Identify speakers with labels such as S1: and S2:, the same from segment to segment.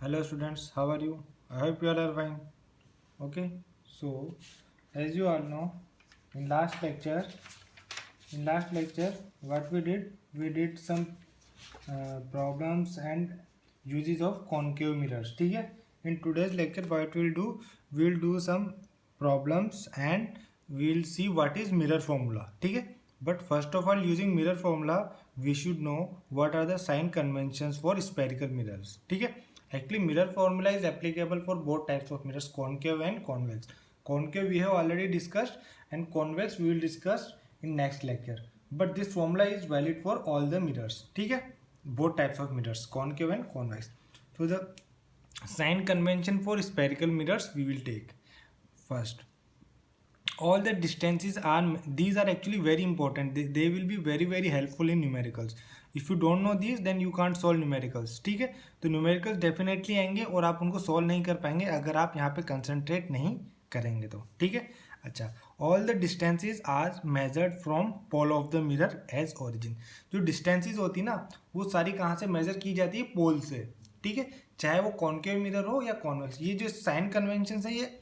S1: Hello students, how are you? I hope you all are fine. Okay, so as you all know, in last lecture, what we did some problems and uses of concave mirrors. ठीक है? In today's lecture, what we'll do some problems and we'll see what is mirror formula. ठीक है? But first of all, using mirror formula, we should know what are the sign conventions for spherical mirrors. ठीक है? Actually, mirror formula is applicable for both types of mirrors, concave and convex. Concave we have already discussed, and convex we will discuss in next lecture. But this formula is valid for all the mirrors. ठीक है? Both types of mirrors, concave and convex. So the sign convention for spherical mirrors we will take first. All the distances are, these are actually very important. They will be very helpful in numericals. If you don't know these, then you can't solve numericals. ठीक है? तो numericals definitely आएंगे और आप उनको solve नहीं कर पाएंगे अगर आप यहाँ पे concentrate नहीं करेंगे तो. ठीक है? अच्छा, all the distances are measured from pole of the mirror as origin. जो distances होती ना, वो सारी कहाँ से measure की जाती है? पोल से. ठीक है? चाहे वो concave mirror हो या convex. ये जो sign conventions है, ये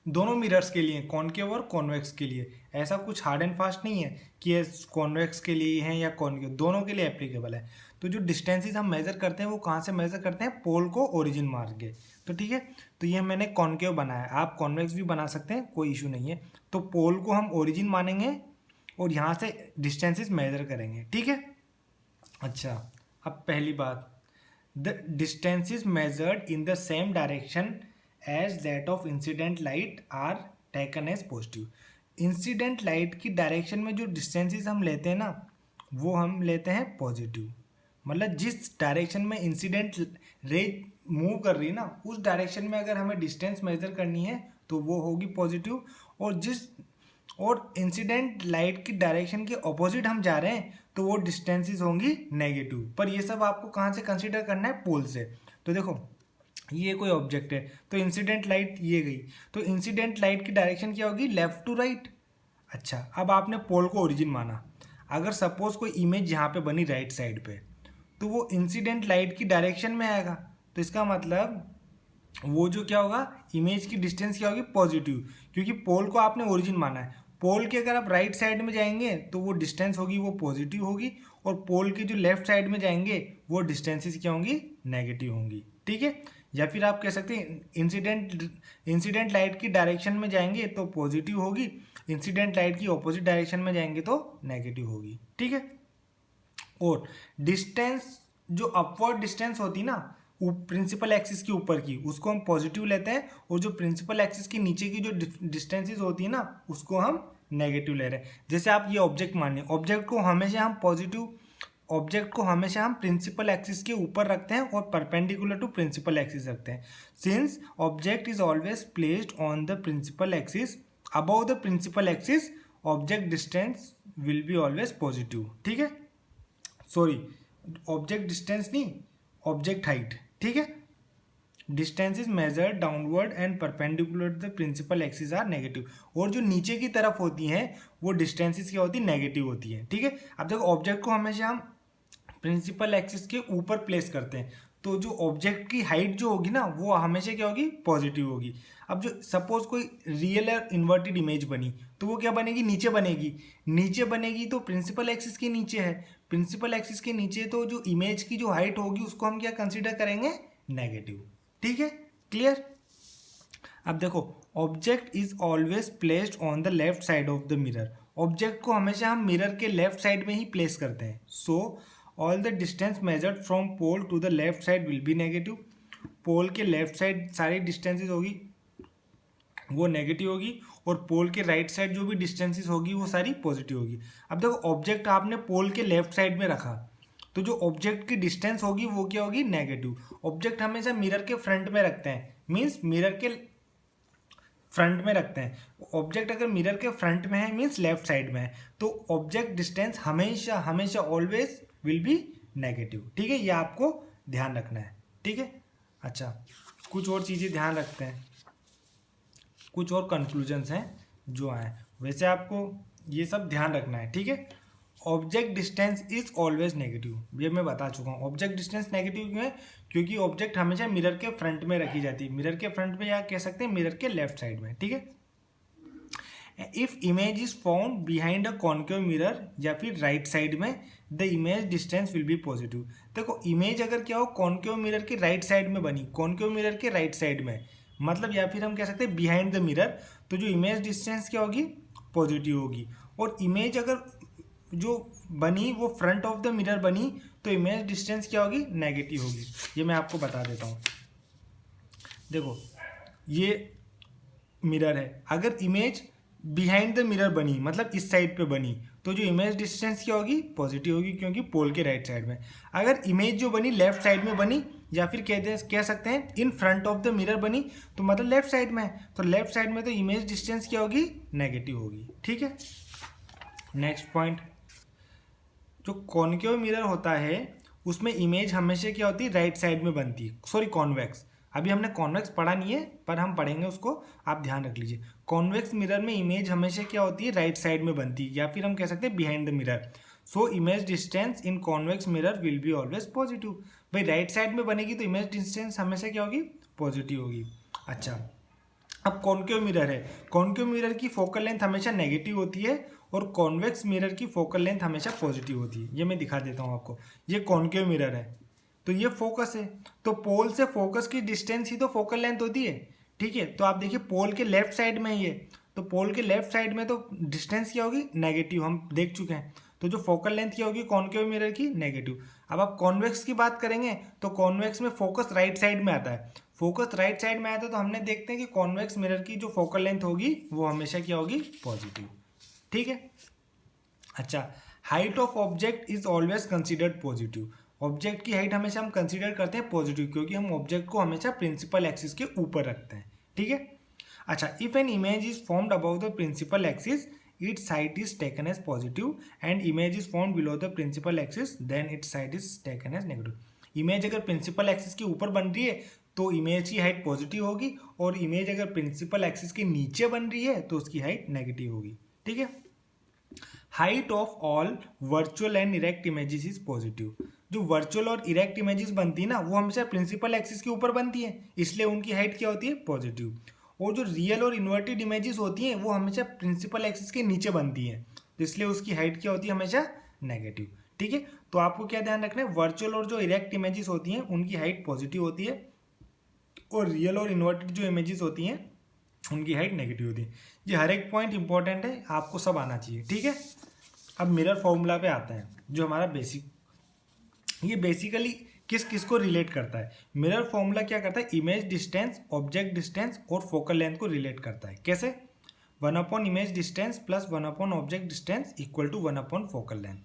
S1: दोनों मिरर्स के लिए, कॉनकेव और कॉन्वेक्स के लिए. ऐसा कुछ हार्ड एंड फास्ट नहीं है कि ये कॉन्वेक्स के लिए हैं या कॉनकेव, दोनों के लिए एप्लीकेबल है. तो जो डिस्टेंसेस हम मेजर करते हैं वो कहाँ से मेजर करते हैं? पोल को ओरिजिन मान के. तो ठीक है, तो ये मैंने कॉनकेव बनाया, आप कॉन्वेक्स भी बना सकते हैं, कोई इशू नहीं है. तो पोल को हम ओरिजिन मानेंगे और यहाँ से डिस्टेंसेस मेजर करेंगे. ठीक है? अच्छा, अब पहली बात, the distances measured in the same direction as that of incident light are taken as positive. Incident light की डायरेक्शन में जो डिस्टेंसेस हम लेते हैं ना, वो हम लेते हैं पॉजिटिव. मतलब जिस डायरेक्शन में इंसिडेंट रे मूव कर रही है ना, उस डायरेक्शन में अगर हमें डिस्टेंस मेजर करनी है तो वो होगी पॉजिटिव. और इंसिडेंट लाइट की डायरेक्शन के ऑपोजिट हम जा रहे हैं तो वो डिस्टेंसेस होंगी नेगेटिव. पर ये सब आपको कहाँ से कंसिडर करना है? पोल से. तो देखो, ये कोई ऑब्जेक्ट है तो इंसिडेंट लाइट ये गई, तो इंसिडेंट लाइट की डायरेक्शन क्या होगी? Left to right. अच्छा, अब आपने पोल को ओरिजिन माना. अगर सपोज कोई इमेज यहाँ पे बनी राइट साइड पे, तो वो इंसिडेंट लाइट की डायरेक्शन में आएगा. तो इसका मतलब वो जो क्या होगा, इमेज की डिस्टेंस क्या होगी? पॉजिटिव, क्योंकि पोल को आपने ओरिजिन माना है. पोल के अगर आप राइट साइड में जाएंगे तो वो डिस्टेंस होगी वो पॉजिटिव होगी, और पोल के जो लेफ्ट साइड में जाएंगे वो डिस्टेंसेस क्या होंगी? नेगेटिव होंगी. ठीक है? या फिर आप कह सकते हैं इंसिडेंट लाइट की डायरेक्शन में जाएंगे तो पॉजिटिव होगी, इंसिडेंट लाइट की ऑपोजिट डायरेक्शन में जाएंगे तो नेगेटिव होगी. ठीक है? और डिस्टेंस जो अपवर्ड डिस्टेंस होती ना प्रिंसिपल एक्सिस के ऊपर की, उसको हम पॉजिटिव लेते हैं, और जो प्रिंसिपल एक्सिस के नीचे की जो डिस्टेंसेस होती है ना, उसको हम नेगेटिव ले रहे हैं. जैसे आप ये ऑब्जेक्ट मानिए, ऑब्जेक्ट को हमेशा हम प्रिंसिपल एक्सिस के ऊपर रखते हैं और परपेंडिकुलर टू प्रिंसिपल एक्सिस रखते हैं. Since object is always placed on the principal axis, above the principal axis object distance will be always positive. ठीक है? सॉरी, ऑब्जेक्ट डिस्टेंस नहीं, ऑब्जेक्ट हाइट. ठीक है? Distance is measured downward and perpendicular to the principal axis are negative. और जो नीचे की तरफ होती हैं वो डिस्टेंसेस क्या होती है? नेगेटिव होती है. ठीक है? अब देखो, ऑब्जेक्ट को हमेशा हम प्रिंसिपल एक्सिस के ऊपर प्लेस करते हैं, तो जो ऑब्जेक्ट की हाइट जो होगी ना, वो हमेशा क्या होगी? पॉजिटिव होगी. अब जो सपोज कोई रियल और इन्वर्टेड इमेज बनी, तो वो क्या बनेगी? नीचे बनेगी. तो प्रिंसिपल एक्सिस के नीचे है, प्रिंसिपल एक्सिस के नीचे, तो जो इमेज की जो हाइट होगी उसको हम क्या कंसिडर करेंगे? नेगेटिव. ठीक है? क्लियर? अब देखो, object is always placed on the left side of the mirror. Object को हमेशा हम मिरर के लेफ्ट साइड में ही प्लेस करते हैं. So all the distance measured from pole to the left side will be negative. Pole के left side सारी distances होगी वो नेगेटिव होगी, और पोल के राइट साइड जो भी डिस्टेंसेस होगी वो सारी पॉजिटिव होगी. अब देखो, ऑब्जेक्ट आपने पोल के लेफ्ट साइड में रखा, तो जो ऑब्जेक्ट की डिस्टेंस होगी वो क्या होगी? नेगेटिव. ऑब्जेक्ट हमेशा मिरर के फ्रंट में रखते हैं, मीन्स मिरर के फ्रंट में रखते हैं. ऑब्जेक्ट अगर मिरर के फ्रंट में है मीन्स लेफ्ट साइड में है, तो ऑब्जेक्ट डिस्टेंस हमेशा ऑलवेज विल बी नेगेटिव. ठीक है? ये आपको ध्यान रखना है. ठीक है? अच्छा, कुछ और चीज़ें ध्यान रखते हैं, कुछ और कंक्लूजन्स हैं जो आए, वैसे आपको ये सब ध्यान रखना है. ठीक है? Object distance is always negative. ये मैं बता चुका हूँ। ऑब्जेक्ट डिस्टेंस नेगेटिव क्यों है? क्योंकि ऑब्जेक्ट हमेशा मिरर के फ्रंट में रखी जाती है, मिरर के फ्रंट में या कह सकते हैं मिरर के लेफ्ट साइड में, ठीक है। If image is found behind a concave mirror या फिर राइट साइड में, the image distance will be positive. देखो इमेज अगर क्या हो कॉन्केव मिरर के राइट साइड में बनी, कॉन्केव मिरर के राइट साइड में मतलब, या फिर हम कह सकते हैं बिहाइंड द मिरर, तो जो इमेज डिस्टेंस क्या होगी? पॉजिटिव होगी। और इमेज अगर जो बनी वो फ्रंट ऑफ द मिरर बनी तो इमेज डिस्टेंस क्या होगी? नेगेटिव होगी। ये मैं आपको बता देता हूँ। देखो ये मिरर है, अगर इमेज बिहाइंड द मिरर बनी मतलब इस साइड पे बनी तो जो इमेज डिस्टेंस क्या होगी? पॉजिटिव होगी, क्योंकि पोल के राइट साइड में। अगर इमेज जो बनी लेफ्ट साइड में बनी या फिर कह सकते हैं इन फ्रंट ऑफ द मिरर बनी तो मतलब लेफ्ट साइड में है, तो लेफ्ट साइड में तो इमेज डिस्टेंस क्या होगी? नेगेटिव होगी, ठीक है। नेक्स्ट पॉइंट, जो कॉन्केव मिरर होता है उसमें इमेज हमेशा क्या होती है? राइट साइड में बनती है, सॉरी कॉन्वेक्स। अभी हमने कॉन्वेक्स पढ़ा नहीं है पर हम पढ़ेंगे उसको, आप ध्यान रख लीजिए। कॉन्वेक्स मिरर में इमेज हमेशा क्या होती है? राइट साइड में बनती है, या फिर हम कह सकते हैं behind the mirror. So image distance in convex mirror will be always positive. भाई राइट साइड में बनेगी तो इमेज डिस्टेंस हमेशा क्या होगी? पॉजिटिव होगी। अच्छा, अब कॉन्केव मिरर है, कॉन्केव मिरर की फोकल लेंथ हमेशा नेगेटिव होती है और कॉन्वेक्स मिरर की फोकल लेंथ हमेशा पॉजिटिव होती है। ये मैं दिखा देता हूँ आपको। ये कॉन्केव मिरर है तो ये फोकस है, तो पोल से फोकस की डिस्टेंस ही तो फोकल लेंथ होती है, ठीक है। तो आप देखिए पोल के लेफ्ट साइड में ही है, तो पोल के लेफ्ट साइड में तो डिस्टेंस क्या होगी? नेगेटिव, हम देख चुके हैं। तो जो फोकल लेंथ क्या होगी कॉन्केव मिरर की? नेगेटिव। अब आप कॉन्वेक्स की बात करेंगे तो कॉन्वेक्स में फोकस राइट साइड में आता है, फोकस राइट साइड में आता है तो हमने देखते हैं कि कॉन्वेक्स मिरर की जो फोकल लेंथ होगी वो हमेशा क्या होगी? पॉजिटिव, ठीक है। अच्छा, height of object is always considered positive. Object की हाइट हमेशा हम कंसीडर करते हैं पॉजिटिव, क्योंकि हम ऑब्जेक्ट को हमेशा प्रिंसिपल एक्सिस के ऊपर रखते हैं, ठीक है। अच्छा, if an image is formed about the principal axis its side is taken as positive and image is formed below the principal axis then its side is taken as negative। Image अगर principal axis के ऊपर बन रही है तो image की height positive होगी, और इमेज अगर प्रिंसिपल एक्सिस के नीचे बन रही है तो उसकी हाइट नेगेटिव होगी, ठीक है। Height of all virtual and erect images is positive. जो वर्चुअल और इरेक्ट इमेजेस बनती है ना वो हमेशा प्रिंसिपल एक्सिस के ऊपर बनती है, इसलिए उनकी हाइट क्या होती है? पॉजिटिव। और जो रियल और इन्वर्टेड इमेजेस होती हैं वो हमेशा प्रिंसिपल एक्सिस के नीचे बनती हैं, तो इसलिए उसकी हाइट क्या होती है? हमेशा नेगेटिव, ठीक है। तो आपको क्या ध्यान रखना है? वर्चुअल और जो इरेक्ट इमेजेस होती हैं उनकी हाइट पॉजिटिव होती है, और रियल और इन्वर्टेड जो इमेजेस होती हैं उनकी हाइट नेगेटिव होती है। ये हर एक पॉइंट इंपॉर्टेंट है, आपको सब आना चाहिए, ठीक है। अब मिरर फॉर्मूला पे आता है जो हमारा बेसिक, ये बेसिकली किस किस को रिलेट करता है? मिरर फॉर्मूला क्या करता है? इमेज डिस्टेंस, ऑब्जेक्ट डिस्टेंस और फोकल लेंथ को रिलेट करता है। कैसे? 1 image distance plus 1 object distance equal to 1 focal length,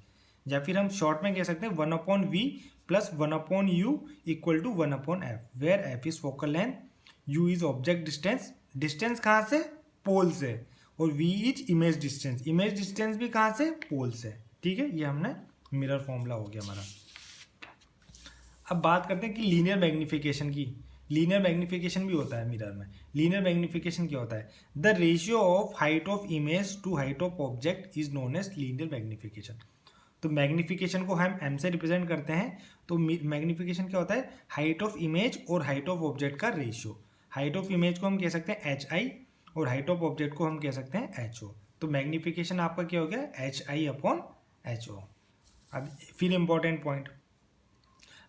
S1: या फिर हम शॉर्ट में कह सकते हैं 1/v plus 1/u equal to 1/f, where f is focal length, u is object distance, distance कहाँ से? पोल से, और v is image distance, image distance भी कहाँ से? पोल से, ठीक है। ये हमने मिरर फॉर्मूला हो गया हमारा। अब बात करते हैं कि लीनियर मैग्निफिकेशन की। लीनियर मैग्निफिकेशन भी होता है मिरर में। लीनियर मैग्निफिकेशन क्या होता है? The ratio of height of image to height of object is known as linear magnification. तो मैग्निफिकेशन को हम m से रिप्रेजेंट करते हैं, तो मैग्निफिकेशन क्या होता है? हाइट ऑफ इमेज और हाइट ऑफ ऑब्जेक्ट का रेशियो। हाइट ऑफ इमेज को हम कह सकते हैं hi और हाइट ऑफ ऑब्जेक्ट को हम कह सकते हैं ho। तो मैग्निफिकेशन आपका क्या हो गया? hi/ho। अब फिर important point,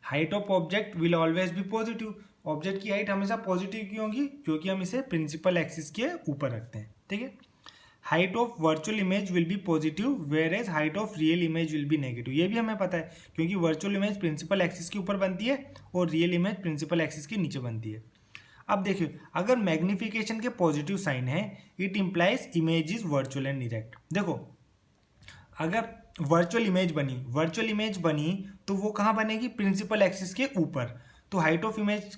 S1: height of object will always be positive. Object की हाइट हमेशा पॉजिटिव क्यों होगी? क्योंकि हम इसे प्रिंसिपल एक्सिस के ऊपर रखते हैं, ठीक है। Height of virtual image will be positive where as height of real image will be negative. ये भी हमें पता है क्योंकि वर्चुअल इमेज प्रिंसिपल एक्सिस के ऊपर बनती है और रियल इमेज प्रिंसिपल एक्सिस के नीचे बनती है। अब देखिए, अगर मैग्निफिकेशन के पॉजिटिव साइन है, it implies image is virtual and erect. देखो, अगर वर्चुअल इमेज बनी तो वो कहाँ बनेगी? प्रिंसिपल एक्सिस के ऊपर, तो हाइट ऑफ इमेज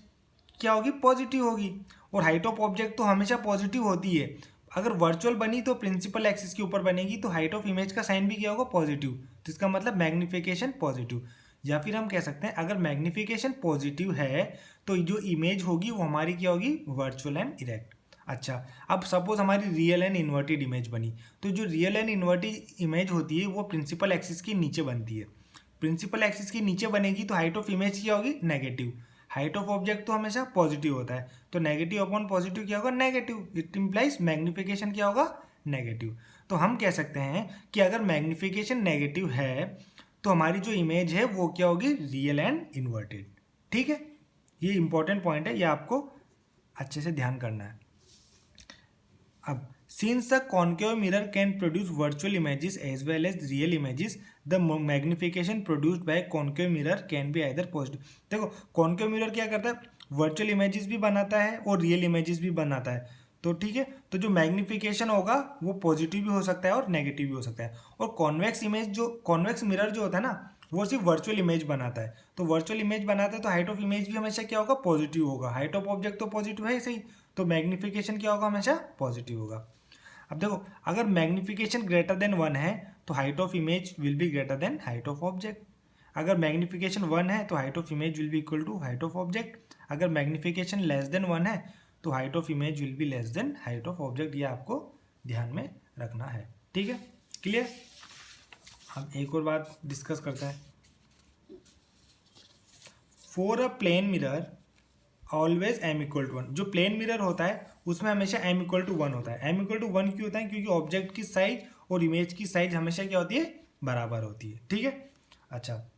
S1: क्या होगी? पॉजिटिव होगी। और हाइट ऑफ ऑब्जेक्ट तो हमेशा पॉजिटिव होती है। अगर वर्चुअल बनी तो प्रिंसिपल एक्सिस के ऊपर बनेगी, तो हाइट ऑफ इमेज का साइन भी क्या होगा? पॉजिटिव। तो इसका मतलब मैग्निफिकेशन पॉजिटिव। या फिर हम कह सकते हैं अगर मैग्निफिकेशन पॉजिटिव है तो जो इमेज होगी वो हमारी क्या होगी? Virtual and erect. अच्छा, अब सपोज हमारी रियल एंड इन्वर्टेड इमेज बनी, तो जो रियल एंड इन्वर्टेड इमेज होती है वो प्रिंसिपल एक्सिस के नीचे बनती है। प्रिंसिपल एक्सिस के नीचे बनेगी तो हाइट ऑफ इमेज क्या होगी, नेगेटिव। हाइट ऑफ ऑब्जेक्ट तो हमेशा पॉजिटिव होता है, तो नेगेटिव अपॉन पॉजिटिव क्या होगा, नेगेटिव। इट इम्प्लाइज मैग्निफिकेशन क्या होगा, नेगेटिव। तो हम कह सकते हैं कि अगर मैग्निफिकेशन नेगेटिव है तो हमारी जो इमेज है वो क्या होगी, रियल एंड इन्वर्टेड। ठीक है, ये इंपॉर्टेंट पॉइंट है, ये आपको अच्छे से ध्यान करना है। अब since a concave mirror can produce virtual images as well as real images, the magnification produced by concave mirror can be either positive। देखो concave mirror क्या करता है, वर्चुअल इमेजेस भी बनाता है और रियल इमेजेस भी बनाता है। तो ठीक है, तो जो मैग्निफिकेशन होगा वो पॉजिटिव भी हो सकता है और नेगेटिव भी हो सकता है। और कॉन्वेक्स इमेज जो कॉन्वेक्स मिरर जो होता है ना, वो सिर्फ वर्चुअल इमेज बनाता है। तो वर्चुअल इमेज बनाता है तो हाइट ऑफ इमेज भी हमेशा क्या होगा, पॉजिटिव होगा। हाइट ऑफ ऑब्जेक्ट तो पॉजिटिव है सही, तो मैग्निफिकेशन क्या होगा, हमेशा पॉजिटिव होगा। अब देखो अगर मैग्निफिकेशन ग्रेटर देन 1 है तो height of image will be greater than height of object. अगर मैग्निफिकेशन 1 है तो height of image will be equal to height of object. अगर मैग्निफिकेशन लेस देन 1 है तो height of image will be less than height of object. ये आपको ध्यान में रखना है। ठीक है, क्लियर। हम एक और बात डिस्कस करते हैं। For a plane mirror always M equal to 1। जो प्लेन मिरर होता है उसमें हमेशा एम इक्वल टू 1 होता है। एम इक्वल टू 1 क्यों होता है, क्योंकि ऑब्जेक्ट की साइज और इमेज की साइज हमेशा क्या होती है, बराबर होती है। ठीक है, अच्छा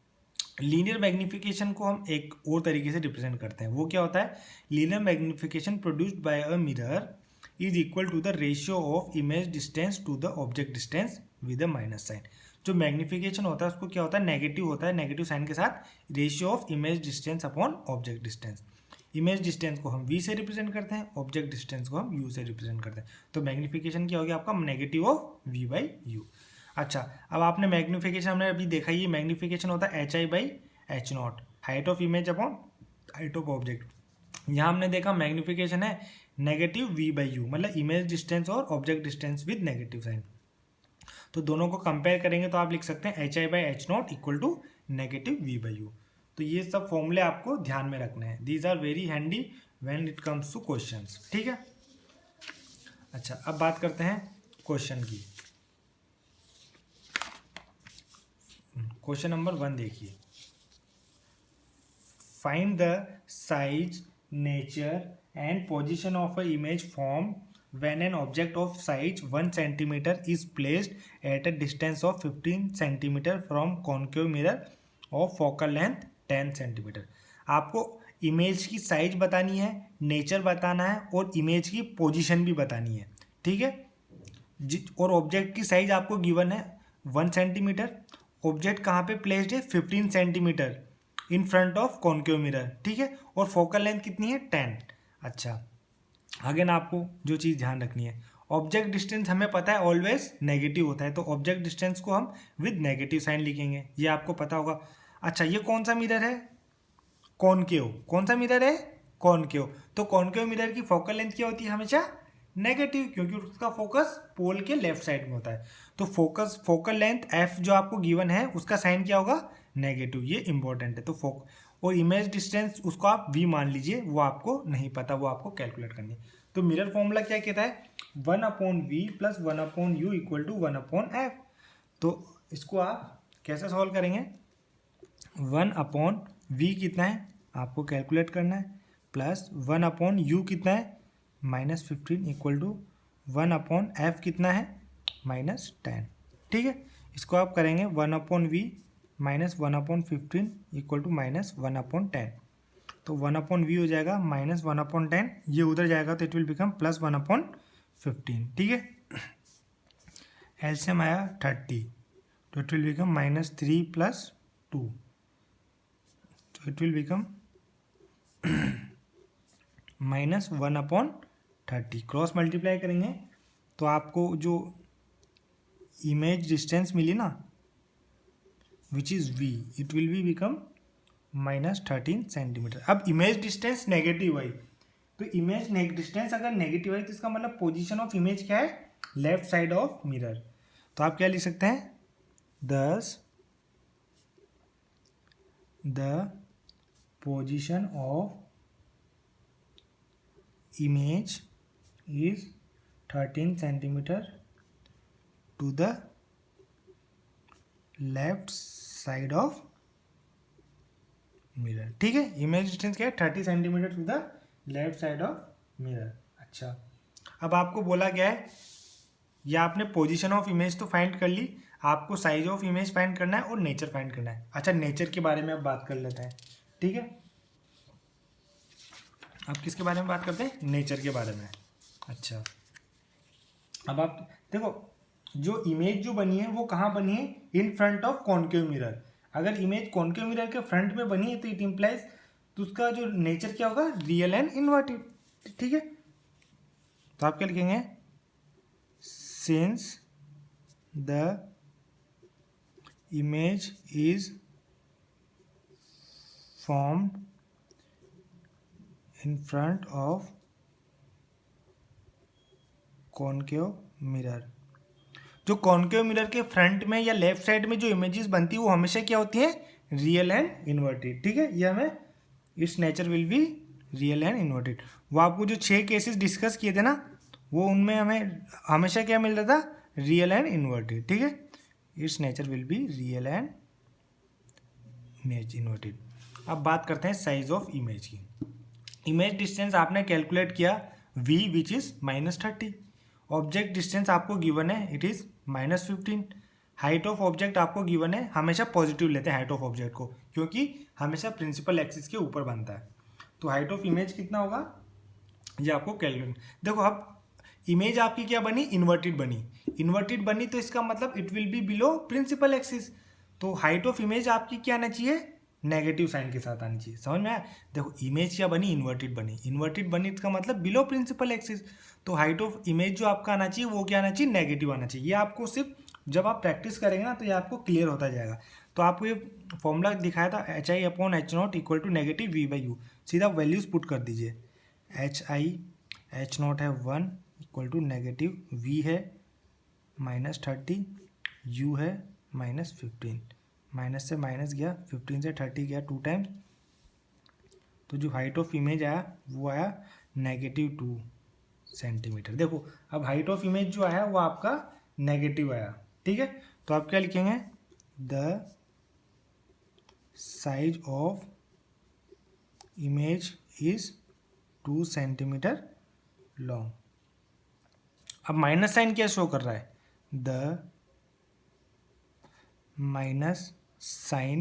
S1: लीनियर मैग्निफिकेशन को हम एक और तरीके से रिप्रेजेंट करते हैं। वो क्या होता है, linear magnification produced by a mirror is equal to the ratio of image distance to the object distance with a minus sign. जो मैग्निफिकेशन होता है उसको क्या होता है, नेगेटिव होता है, नेगेटिव साइन के साथ। Ratio of image distance upon object distance. Image distance को हम v से रिप्रेजेंट करते हैं, ऑब्जेक्ट डिस्टेंस को हम u से रिप्रेजेंट करते हैं। तो मैग्निफिकेशन क्या हो गया आपका, negative of v by you. अच्छा, अब आपने मैग्निफिकेशन हमने अभी देखा, ये मैग्निफिकेशन होता है HI by H naught, height of image upon height of object. यहाँ हमने देखा मैग्निफिकेशन है नेगेटिव v बाई यू, मतलब इमेज डिस्टेंस और object distance with negative sign. तो दोनों को कंपेयर करेंगे तो आप लिख सकते हैं HI by H naught equal to negative v by U. तो ये सब फॉर्मूले आपको ध्यान में रखने हैं। These are very handy when it comes to questions. ठीक है, अच्छा अब बात करते हैं क्वेश्चन की। क्वेश्चन नंबर 1 देखिए, find the size, nature and position of a image form when an object of size 1 centimeter is placed at a distance of 15 centimeter from concave mirror of focal length 10 centimeter। आपको image की size बतानी है, nature बताना है और image की position भी बतानी है। ठीक है, और ऑब्जेक्ट की साइज आपको गिवन है 1 सेंटीमीटर। ऑब्जेक्ट कहाँ पे प्लेस्ड है, 15 centimetre in front of concave mirror. ठीक है, और फोकल लेंथ कितनी है, 10। अच्छा, अगेन आपको जो चीज़ ध्यान रखनी है, ऑब्जेक्ट डिस्टेंस हमें पता है ऑलवेज नेगेटिव होता है, तो ऑब्जेक्ट डिस्टेंस को हम विद नेगेटिव साइन लिखेंगे, ये आपको पता होगा। अच्छा, ये कौन सा मिरर है, कॉनकेव। कौन सा मिरर है, कॉनकेव। तो कॉनकेव मिरर की फोकल लेंथ क्या होती है, हमेशा नेगेटिव, क्योंकि उसका फोकस पोल के लेफ्ट साइड में होता है। तो फोकल लेंथ एफ जो आपको गिवन है उसका साइन क्या होगा, नेगेटिव। ये इंपॉर्टेंट है। तो और इमेज डिस्टेंस उसको आप v मान लीजिए, वो आपको नहीं पता, वो आपको कैलकुलेट करनी है। तो मिरर फॉर्मूला क्या कहता है, 1/v plus 1/u equal to 1/f। तो इसको आप कैसे सॉल्व करेंगे, 1/v कितना है आपको कैलकुलेट करना है, प्लस 1/u कितना है -15 इक्वल टू 1/f कितना है -10। ठीक है, इसको आप करेंगे 1/v माइनस 1/15 इक्वल टू -1/10। तो 1/v हो जाएगा -1/10, ये उधर जाएगा तो इट विल बिकम +1/15। ठीक है, एलसीएम आया 30, तो इट विल बिकम -3 + 2, तो it will become -1/30। Cross multiply करेंगे तो आपको जो इमेज डिस्टेंस मिली ना, which is v, it will be become -13 centimetre. अब इमेज डिस्टेंस नेगेटिव आई, तो इमेज डिस्टेंस अगर नेगेटिव आई तो इसका मतलब पोजीशन ऑफ इमेज क्या है, लेफ्ट साइड ऑफ मिरर। तो आप क्या लिख सकते हैं, thus the position of image is 13 centimeter to the left side of mirror. ठीक है, इमेज डिस्टेंस क्या है 30 centimetre to the left side of mirror. अच्छा, अब आपको बोला गया है या आपने पोजीशन ऑफ इमेज तो फाइंड कर ली, आपको साइज ऑफ इमेज फाइंड करना है और नेचर फाइंड करना है। अच्छा, नेचर के बारे में अब बात कर लेते हैं। ठीक है, अब किसके बारे में बात करते हैं, नेचर के बारे में। अच्छा, अब आप देखो जो इमेज जो बनी है वो कहाँ बनी है, इन फ्रंट ऑफ कॉन्केव मिरर। अगर इमेज कॉन्केव मिरर के फ्रंट में बनी है तो इट इम्प्लाइज, तो उसका जो नेचर क्या होगा, रियल एंड इन्वर्टेड। ठीक है, तो आप क्या लिखेंगे, since the image is formed in front of concave mirror. जो कॉन्केव मिरर के फ्रंट में या लेफ्ट साइड में जो इमेजेस बनती है वो हमेशा क्या होती हैं, रियल एंड इन्वर्टेड। ठीक है, ये हमें it's nature will be real and inverted. वो आपको जो 6 केसेस डिस्कस किए थे ना, वो उनमें हमें हमेशा क्या मिल रहा था, रियल एंड इन्वर्टेड। ठीक है, it's nature will be real and inverted. अब बात करते हैं साइज ऑफ इमेज की। इमेज डिस्टेंस आपने कैलकुलेट किया v which is -30। Object distance आपको गिवन है, it is -15। Height of object आपको गिवन है, हमेशा पॉजिटिव लेते हैं हाइट ऑफ ऑब्जेक्ट को, क्योंकि हमेशा प्रिंसिपल एक्सिस के ऊपर बनता है। तो हाइट ऑफ इमेज कितना होगा, ये आपको कैलकुलेट। देखो अब इमेज आपकी क्या बनी, इन्वर्टेड बनी। इन्वर्टेड बनी तो इसका मतलब it will be below principal axis. तो हाइट ऑफ इमेज आपकी क्या आना चाहिए, नेगेटिव साइन के साथ आनी चाहिए। समझ में आया? देखो इमेज क्या बनी, इन्वर्टेड बनी। इन्वर्टेड बनी इसका मतलब बिलो प्रिंसिपल एक्सिस, तो हाइट ऑफ इमेज जो आपका आना चाहिए वो क्या आना चाहिए, नेगेटिव आना चाहिए। ये आपको सिर्फ जब आप प्रैक्टिस करेंगे ना तो ये आपको क्लियर होता जाएगा। तो आपको ये फॉर्मूला दिखाया था HI/H0 equal to negative V/U। सीधा वैल्यूज पुट कर दीजिए। H0 है 1 इक्वल टू नेगेटिव V है -30, U है -15। माइनस से माइनस गया, 15 से 30 गया 2 टाइम्स, तो जो हाइट ऑफ इमेज आया वो आया -2 सेंटीमीटर। देखो अब हाइट ऑफ इमेज जो आया वो आपका नेगेटिव आया। ठीक है, तो आप क्या लिखेंगे, the size of image is 2 centimetre long. अब माइनस साइन क्या शो कर रहा है, the minus sign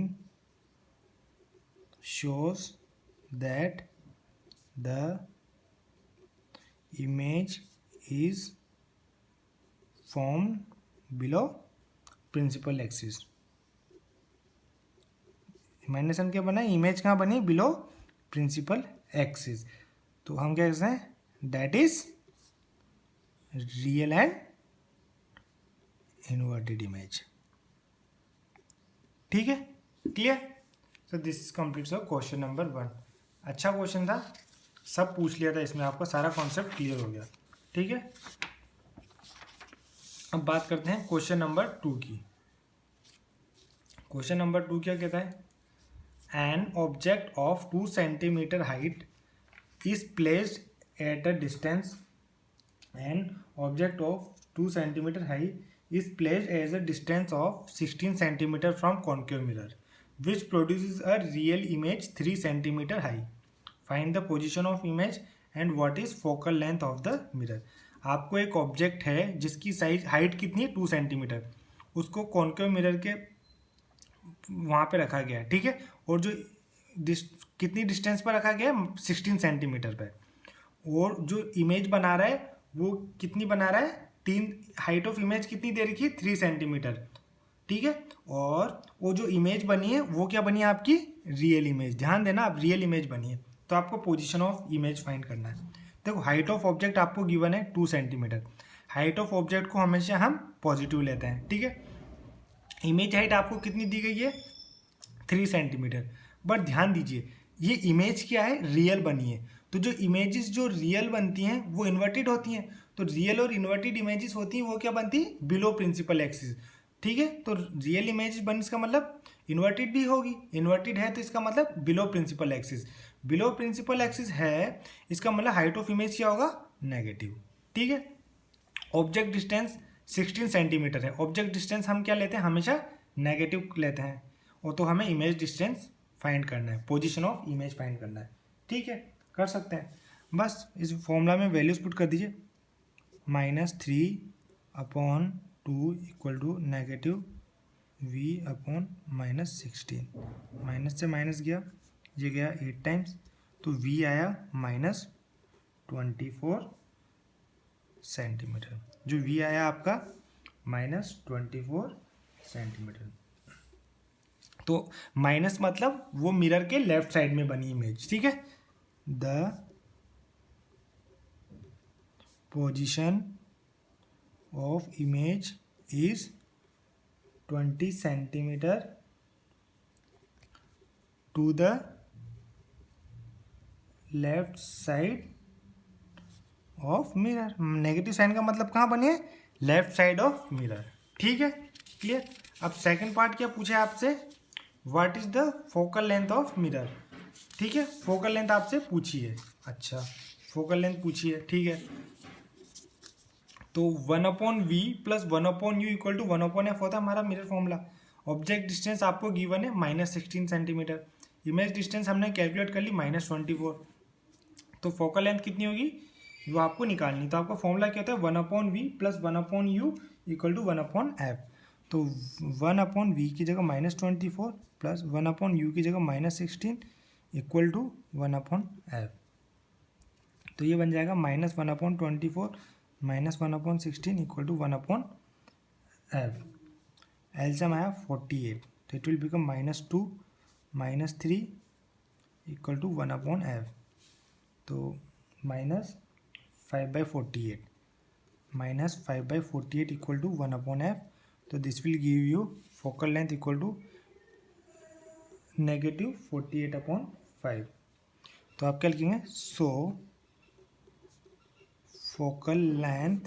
S1: shows that the image is formed below principal axis। Minus sign क्या बना, इमेज कहाँ बनी, बिलो प्रिंसिपल एक्सिस। तो हम क्या कहते हैं, that is real and inverted image. ठीक है, clear. So this is complete of question number 1। अच्छा क्वेश्चन था, सब पूछ लिया था इसमें, आपका सारा कॉन्सेप्ट क्लियर हो गया। ठीक है, अब बात करते हैं क्वेश्चन नंबर 2 की। क्वेश्चन नंबर 2 क्या कहता है, an object of 2 centimetre height is placed at a distance, an object of 2 centimetre height is placed as a distance of 16 centimeter from concave mirror which produces a real image 3 centimeter high. Find the position of image and what is focal length of the mirror. आपको एक object है जिसकी size height कितनी है 2 centimetre, उसको concave mirror के वहाँ पे रखा गया है। ठीक है, और जो कितनी डिस्टेंस पर रखा गया है 16 सेंटीमीटर पर, और जो इमेज बना रहा है वो कितनी बना रहा है, हाइट ऑफ इमेज कितनी दे रखी है 3 सेंटीमीटर। ठीक है, और वो जो इमेज बनी है वो क्या बनी है आपकी, रियल इमेज। ध्यान देना, आप रियल इमेज बनी है, तो आपको पोजीशन ऑफ इमेज फाइंड करना है। देखो हाइट ऑफ ऑब्जेक्ट आपको गिवन है 2 सेंटीमीटर। हाइट ऑफ ऑब्जेक्ट को हमेशा हम पॉजिटिव लेते हैं। ठीक है, इमेज हाइट आपको कितनी दी गई है 3 सेंटीमीटर। बट ध्यान दीजिए ये इमेज क्या है, रियल बनी है। तो जो इमेजेस जो रियल बनती हैं वो इन्वर्टेड होती हैं। तो रियल और इन्वर्टेड इमेजेस होती हैं वो क्या बनती है, बिलो प्रिंसिपल एक्सिस। ठीक है, तो रियल इमेज बन इसका मतलब इन्वर्टेड भी होगी, इन्वर्टेड है तो इसका मतलब below principal axis. Below principal axis है इसका मतलब हाइट ऑफ इमेज क्या होगा, नेगेटिव। ठीक है। ऑब्जेक्ट डिस्टेंस 16 सेंटीमीटर है। ऑब्जेक्ट डिस्टेंस हम क्या लेते हैं, हमेशा नेगेटिव लेते हैं, और तो हमें इमेज डिस्टेंस फाइंड करना है, पोजीशन ऑफ इमेज फाइंड करना है, ठीक है, कर सकते हैं। बस इस फॉर्मूला में वैल्यूज पुट कर दीजिए, -3/2 equal to negative v/-16, minus से माइनस गया, ये गया 8 टाइम्स, तो v आया -24 सेंटीमीटर। जो v आया आपका -24 सेंटीमीटर। तो माइनस मतलब वो मिरर के लेफ्ट साइड में बनी इमेज, ठीक है। The position of image is 20 centimetre to the left side of mirror. Negative sign का मतलब कहाँ बने, लेफ्ट साइड ऑफ मिरर, ठीक है, क्लियर। अब सेकंड पार्ट क्या पूछे आपसे, what is the focal length of mirror, ठीक है, फोकल लेंथ आपसे पूछी है। अच्छा, फोकल लेंथ पूछी है, ठीक है। तो 1/v plus 1/u equal to 1/f होता है हमारा मिरर फॉर्मूला। ऑब्जेक्ट डिस्टेंस आपको गिवन है -16 सेंटीमीटर, इमेज डिस्टेंस हमने कैलकुलेट कर ली -24, तो फोकल लेंथ कितनी होगी वो आपको निकालनी। तो आपका फॉर्मूला क्या होता है, 1/v plus 1/u equal to 1/f। तो 1/v की जगह -24 प्लस 1/u की जगह -16 इक्वल टू 1/f। तो ये बन जाएगा -1/24 -1/16 इक्वल टू 1/f। एल्सियम आया 48, तो it will become -2 -3 equal to 1/f। तो -5/48 -5/48 इक्वल टू 1/f। तो this will give you focal length equal to -48/5। तो आप क्या लिखेंगे, so focal length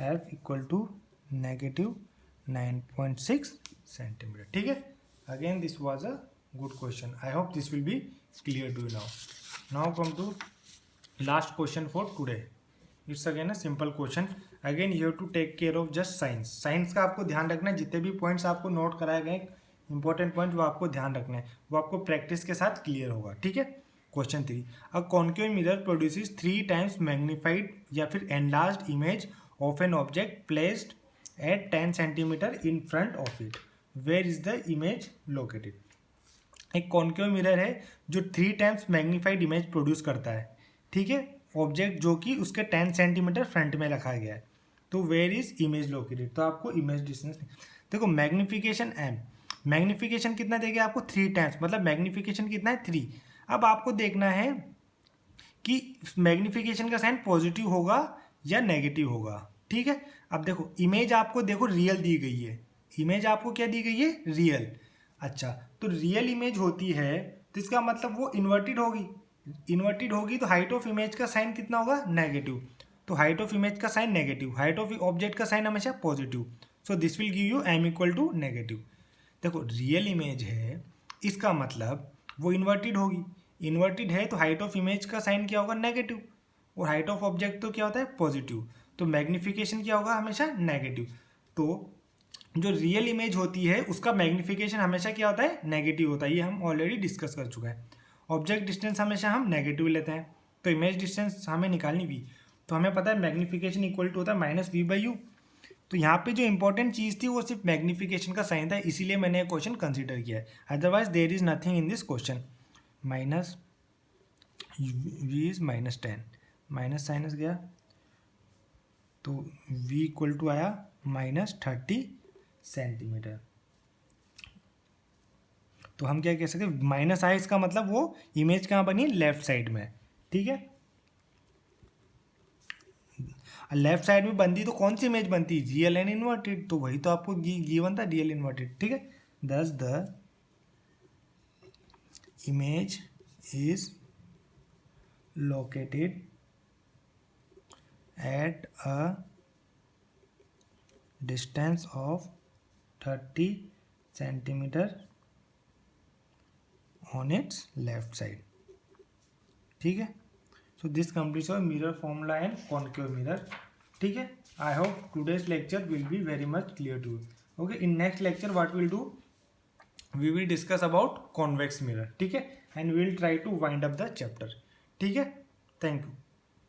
S1: f equal to -9.6 centimetre, ठीक है। Again this was a good question, I hope this will be clear to you now. Now come to last question for today. It's again a simple question. Again you have to take care of just science. Science का आपको ध्यान रखना है, जितने भी points आपको note कराए गए इंपॉर्टेंट पॉइंट वो आपको ध्यान रखना है, वो आपको प्रैक्टिस के साथ क्लियर होगा, ठीक है। Question 3, a concave mirror produces 3 times magnified या फिर enlarged image of an object placed at 10 centimetre in front of it, where is the image located. एक कॉन्केव मिरर है जो 3 टाइम्स मैग्नीफाइड इमेज प्रोड्यूस करता है, ठीक है, ऑब्जेक्ट जो कि उसके 10 सेंटीमीटर फ्रंट में रखा गया है। तो वेयर इज इमेज लोकेटेड, तो आपको इमेज डिस्टेंस देखो, मैग्निफिकेशन एम, मैग्निफिकेशन कितना देगा आपको 3 टाइम्स, मतलब मैग्निफिकेशन कितना है 3। अब आपको देखना है कि मैग्निफिकेशन का साइन पॉजिटिव होगा या नेगेटिव होगा, ठीक है। अब देखो इमेज आपको देखो रियल दी गई है, इमेज आपको क्या दी गई है, रियल। अच्छा, तो रियल इमेज होती है तो इसका मतलब वो इन्वर्टेड होगी, इन्वर्टेड होगी तो हाइट ऑफ इमेज का साइन कितना होगा, नेगेटिव। तो हाइट ऑफ इमेज का sign negative, height of object का साइन हमेशा positive. So this will give you m equal to negative. देखो रियल इमेज है, इसका मतलब वो इन्वर्टेड होगी, इन्वर्टेड है तो हाइट ऑफ इमेज का साइन क्या होगा, नेगेटिव, और हाइट ऑफ ऑब्जेक्ट तो क्या होता है, पॉजिटिव। तो मैग्निफिकेशन क्या होगा, हमेशा नेगेटिव। तो जो रियल इमेज होती है उसका मैग्निफिकेशन हमेशा क्या होता है, नेगेटिव होता है, ये हम ऑलरेडी डिस्कस कर चुके हैं। ऑब्जेक्ट डिस्टेंस हमेशा हम नेगेटिव लेते हैं, तो इमेज डिस्टेंस हमें निकालनी भी, तो हमें पता है मैग्निफिकेशन इक्वल टू होता है -v/u। तो यहाँ पे जो इंपॉर्टेंट चीज़ थी वो सिर्फ मैग्निफिकेशन का साइन था, इसीलिए मैंने ये क्वेश्चन कंसीडर किया है, otherwise there is nothing in this question. Minus v is -10, minus साइनस गया तो v इक्वल टू आया -30 सेंटीमीटर। तो हम क्या कह सकते हैं, माइनस आया इसका मतलब वो इमेज कहाँ बनी, लेफ्ट साइड में, ठीक है। लेफ्ट साइड में बनती तो कौन सी इमेज बनती, रियल एंड इन्वर्टेड, तो वही तो आपको गिवन था, रियल इन्वर्टेड, ठीक है। दस the image is located at a distance of 30 centimetre on it's left side, ठीक है। So this completes our mirror formula and concave mirror. ठीक है, I hope today's lecture will be very much clear to you. Okay, in next lecture what we'll do, we will discuss about convex mirror. ठीक है, and we will try to wind up the chapter. ठीक है, thank you.